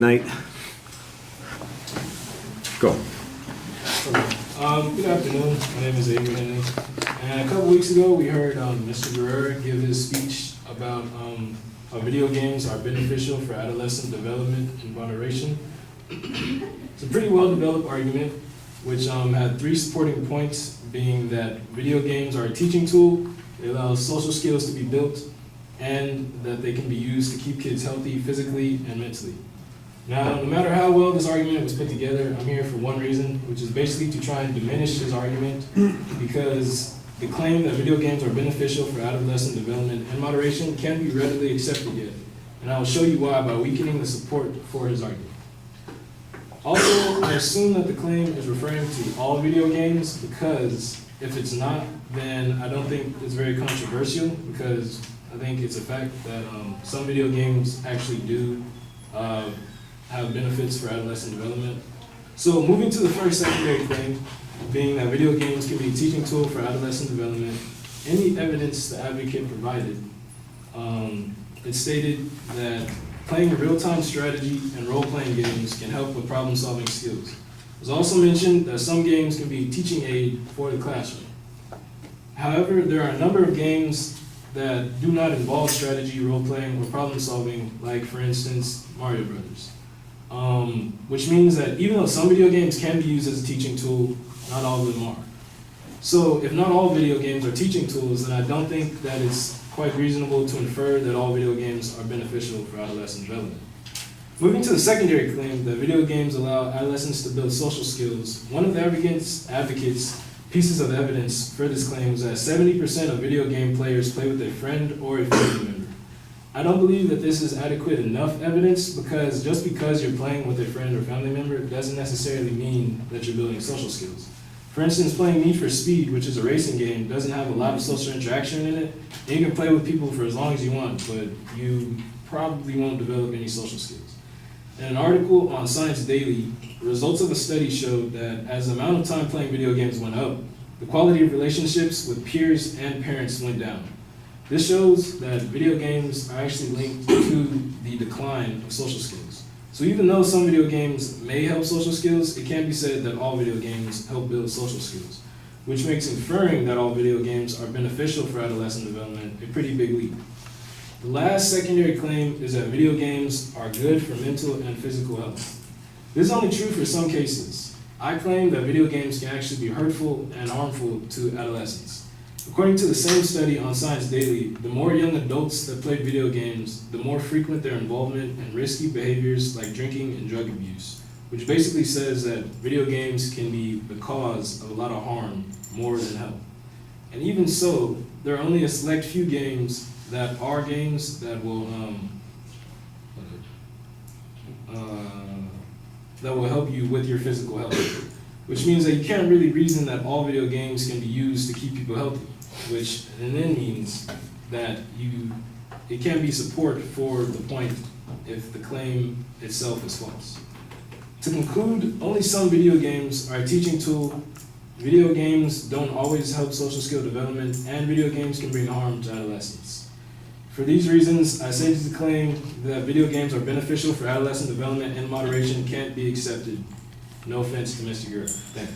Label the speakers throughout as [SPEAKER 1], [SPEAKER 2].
[SPEAKER 1] Night. Go.
[SPEAKER 2] Good afternoon. My name is Avery Refutation. And a couple weeks ago, we heard Mr. Guerrero give his speech about how video games are beneficial for adolescent development and moderation. It's a pretty well-developed argument, which had three supporting points, being that video games are a teaching tool, it allows social skills to be built, and that they can be used to keep kids healthy physically and mentally. Now, no matter how well this argument was put together, I'm here for one reason, which is basically to try and diminish his argument, because the claim that video games are beneficial for adolescent development and moderation can't be readily accepted yet. And I will show you why by weakening the support for his argument. Also, I assume that the claim is referring to all video games, because if it's not, then I don't think it's very controversial, because I think it's a fact that some video games actually do have benefits for adolescent development. So moving to the first secondary claim, being that video games can be a teaching tool for adolescent development, any evidence the advocate provided, it stated that playing real-time strategy and role-playing games can help with problem-solving skills. It was also mentioned that some games can be a teaching aid for the classroom. However, there are a number of games that do not involve strategy, role-playing, or problem-solving, like, for instance, Mario Brothers. Which means that even though some video games can be used as a teaching tool, not all of them are. So if not all video games are teaching tools, then I don't think that it's quite reasonable to infer that all video games are beneficial for adolescent development. Moving to the secondary claim that video games allow adolescents to build social skills, one of the advocates' pieces of evidence for this claim is that 70% of video game players play with a friend or a family member. I don't believe that this is adequate enough evidence, because just because you're playing with a friend or family member doesn't necessarily mean that you're building social skills. For instance, playing Need for Speed, which is a racing game, doesn't have a lot of social interaction in it. And you can play with people for as long as you want, but you probably won't develop any social skills. In an article on Science Daily, results of a study showed that as the amount of time playing video games went up, the quality of relationships with peers and parents went down. This shows that video games are actually linked to the decline of social skills. So even though some video games may help social skills, it can't be said that all video games help build social skills, which makes inferring that all video games are beneficial for adolescent development a pretty big leap. The last secondary claim is that video games are good for mental and physical health. This is only true for some cases. I claim that video games can actually be hurtful and harmful to adolescents. According to the same study on Science Daily, the more young adults that play video games, the more frequent their involvement in risky behaviors like drinking and drug abuse, which basically says that video games can be the cause of a lot of harm more than help. And even so, there are only a select few games that are games that will help you with your physical health, which means that you can't really reason that all video games can be used to keep people healthy, which then means that it can't be support for the point if the claim itself is false. To conclude, only some video games are a teaching tool. Video games don't always help social skill development, and video games can bring harm to adolescents. For these reasons, I say that the claim that video games are beneficial for adolescent development and moderation can't be accepted. No offense to Mr. Guerrero. Thank you.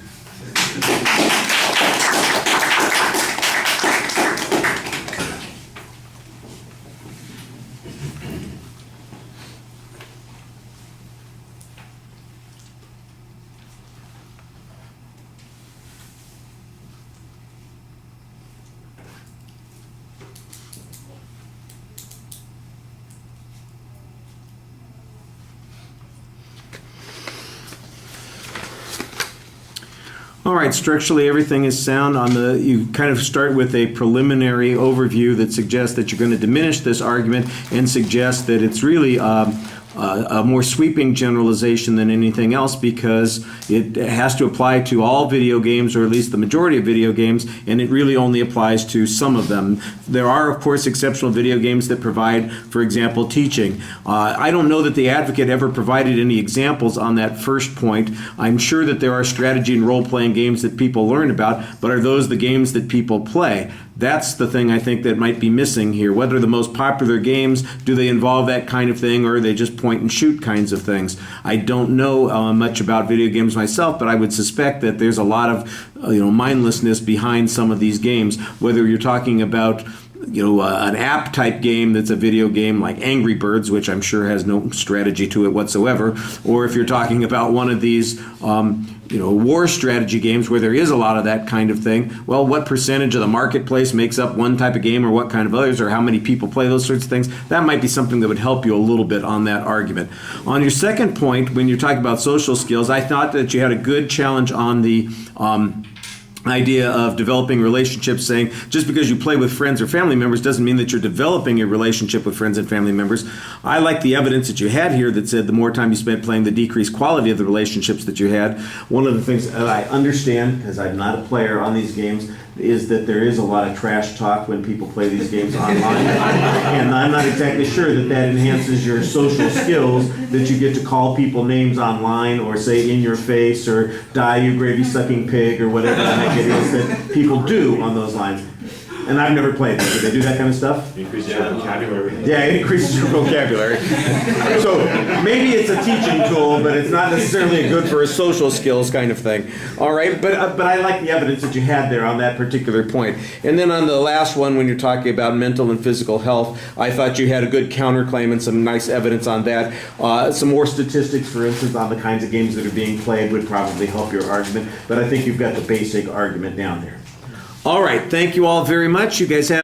[SPEAKER 1] All right, structurally everything is sound. You kind of start with a preliminary overview that suggests that you're going to diminish this argument and suggest that it's really a more sweeping generalization than anything else, because it has to apply to all video games, or at least the majority of video games, and it really only applies to some of them. There are, of course, exceptional video games that provide, for example, teaching. I don't know that the advocate ever provided any examples on that first point. I'm sure that there are strategy and role-playing games that people learn about, but are those the games that people play? That's the thing I think that might be missing here. What are the most popular games? Do they involve that kind of thing, or are they just point and shoot kinds of things? I don't know much about video games myself, but I would suspect that there's a lot of mindlessness behind some of these games. Whether you're talking about an app type game that's a video game like Angry Birds, which I'm sure has no strategy to it whatsoever, or if you're talking about one of these war strategy games where there is a lot of that kind of thing, well, what percentage of the marketplace makes up one type of game or what kind of others, or how many people play those sorts of things? That might be something that would help you a little bit on that argument. On your second point, when you're talking about social skills, I thought that you had a good challenge on the idea of developing relationships, saying just because you play with friends or family members doesn't mean that you're developing a relationship with friends and family members. I like the evidence that you had here that said the more time you spent playing, the decreased quality of the relationships that you had. One of the things that I understand, because I'm not a player on these games, is that there is a lot of trash talk when people play these games online. And I'm not exactly sure that that enhances your social skills, that you get to call people names online or say in your face or die you gravy sucking pig or whatever the heck it is that people do on those lines. And I've never played them. Do they do that kind of stuff?
[SPEAKER 3] Increases your vocabulary.
[SPEAKER 1] Yeah, it increases your vocabulary. So maybe it's a teaching tool, but it's not necessarily good for a social skills kind of thing. All right, but I like the evidence that you had there on that particular point. And then on the last one, when you're talking about mental and physical health, I thought you had a good counterclaim and some nice evidence on that. Some more statistics, for instance, on the kinds of games that are being played would probably help your argument. But I think you've got the basic argument down there. All right, thank you all very much. You guys have